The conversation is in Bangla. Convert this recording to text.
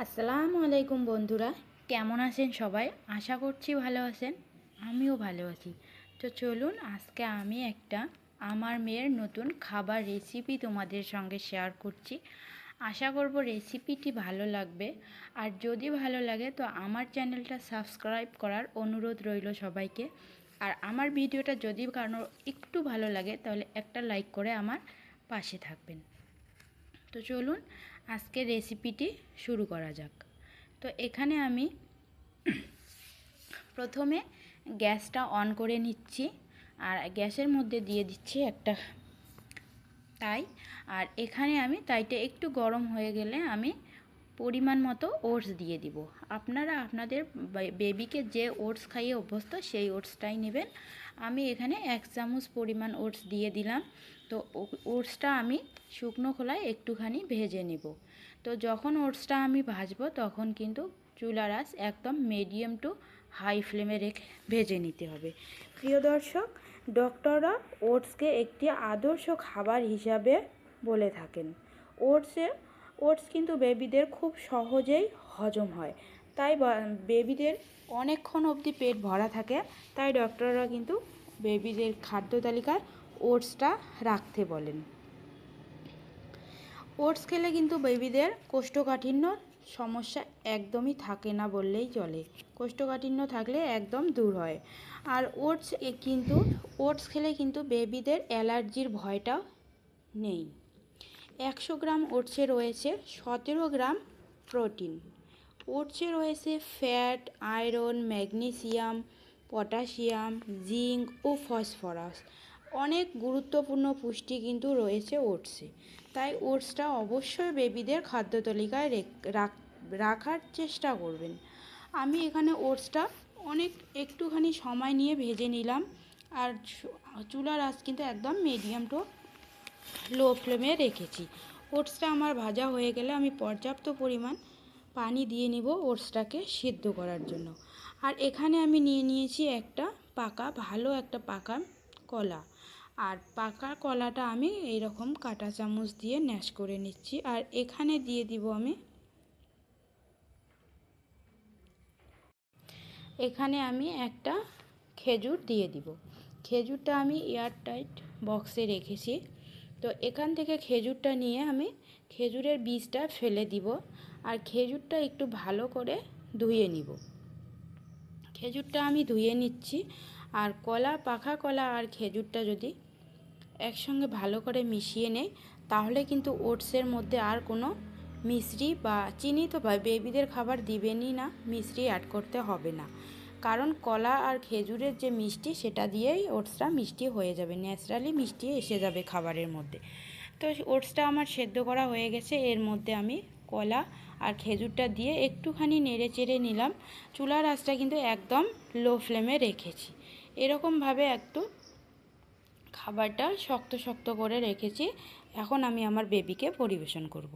আসসালামু আলাইকুম বন্ধুরা, কেমন আছেন সবাই? আশা করছি ভালো আছেন। আমিও ভালো আছি। তো চলুন আজকে আমি একটা আমার মেয়ের নতুন খাবার রেসিপি তোমাদের সঙ্গে শেয়ার করছি। আশা করব রেসিপিটি ভালো লাগবে। আর যদি ভালো লাগে তো আমার চ্যানেলটা সাবস্ক্রাইব করার অনুরোধ রইল সবাইকে। আর আমার ভিডিওটা যদি কারো একটু ভালো লাগে তাহলে একটা লাইক করে আমার পাশে থাকবেন। তো চলুন আজকে রেসিপিটি শুরু করা যাক। তো এখানে আমি প্রথমে গ্যাসটা অন করে নিচ্ছি আর গ্যাসের মধ্যে দিয়ে দিচ্ছি একটা তাই। আর এখানে আমি তাইটা একটু গরম হয়ে গেলে আমি পরিমাণ মতো ওটস দিয়ে দিব। আপনারা আপনাদের বেবিকে যে ওটস খাইয়ে অভ্যস্ত সেই ওটসটাই নেবেন। আমি এখানে 1 চামচ পরিমাণ ওটস দিয়ে দিলাম। তো ওটসটা আমি শুকনো খোলায় একটুখানি ভেজে নেব। তো যখন ওটসটা আমি ভাজবো তখন কিন্তু চুলার আঁচ একদম মিডিয়াম টু হাই ফ্লেমে রেখে ভেজে নিতে হবে। প্রিয় দর্শক, ডক্টররা ওটসকে একটি আদর্শ খাবার হিসাবে বলে থাকেন। ওটস কিন্তু বেবিদের খুব সহজেই হজম হয়, তাই বেবিদের অনেকক্ষণ অবধি পেট ভরা থাকে। তাই ডক্টররা কিন্তু বেবিদের খাদ্য তালিকায় ওটসটা রাখতে বলেন। ওটস খেলে কিন্তু বেবিদের কোষ্ঠকাঠিন্য সমস্যা একদমই থাকে না বললেই চলে। কোষ্ঠকাঠিন্য থাকলে একদম দূর হয়। আর ওটস খেলে কিন্তু বেবিদের অ্যালার্জির ভয়টাও নেই। 100 গ্রাম ওটসে রয়েছে 17 গ্রাম প্রোটিন। ওটসে রয়েছে fat, iron, magnesium, potassium, zinc ও ফসফরাস। অনেক গুরুত্বপূর্ণ পুষ্টি কিন্তু রয়েছে ওটসে। তাই ওটসটা অবশ্যই বেবিদের খাদ্য তালিকায় রাখার চেষ্টা করবেন। আমি এখানে ওটসটা একটুখানি সময় নিয়ে ভেজে নিলাম। আর চুলার আঁচ কিন্তু একদম মিডিয়াম টু লো ফ্লেমে রেখেছি। ওটসটা আমার ভাজা হয়ে গেলে আমি পর্যাপ্ত পরিমাণ পানি দিয়ে নিব ওটসটাকে সিদ্ধ করার জন্য। আর এখানে আমি নিয়ে নিয়েছি ভালো একটা পাকা কলা। আর পাকা কলাটা আমি এইরকম কাঁটা চামচ দিয়ে ন্যাশ করে নিচ্ছি। আর এখানে দিয়ে দিব আমি একটা খেজুর দিয়ে দিব। খেজুরটা আমি এয়ারটাইট বক্সে রেখেছি। তো এখান থেকে খেজুরটা নিয়ে আমি খেজুরের বীজটা ফেলে দিব। আর খেজুরটা একটু ভালো করে ধুয়ে নিব। খেজুরটা আমি ধুয়ে নিচ্ছি। আর পাকা কলা আর খেজুরটা যদি একসঙ্গে ভালো করে মিশিয়ে নেই তাহলে কিন্তু ওটসের মধ্যে আর কোনো মিশ্রি বা চিনি তো বেবিদের খাবার দিবেনই না, মিশ্রি অ্যাড করতে হবে না। কারণ কলা আর খেজুরের যে মিষ্টি সেটা দিয়েই ওটসটা মিষ্টি হয়ে যাবে, ন্যাচারালি মিষ্টি এসে যাবে খাবারের মধ্যে। তো ওটসটা আমার সেদ্ধ করা হয়ে গেছে। এর মধ্যে আমি কলা আর খেজুরটা দিয়ে একটুখানি নেড়ে চেড়ে নিলাম। চুলার আঁচটা কিন্তু একদম লো ফ্লেমে রেখেছি। এরকমভাবে একটু খাবারটা শক্ত শক্ত করে রেখেছি। এখন আমি আমার বেবিকে পরিবেশন করব।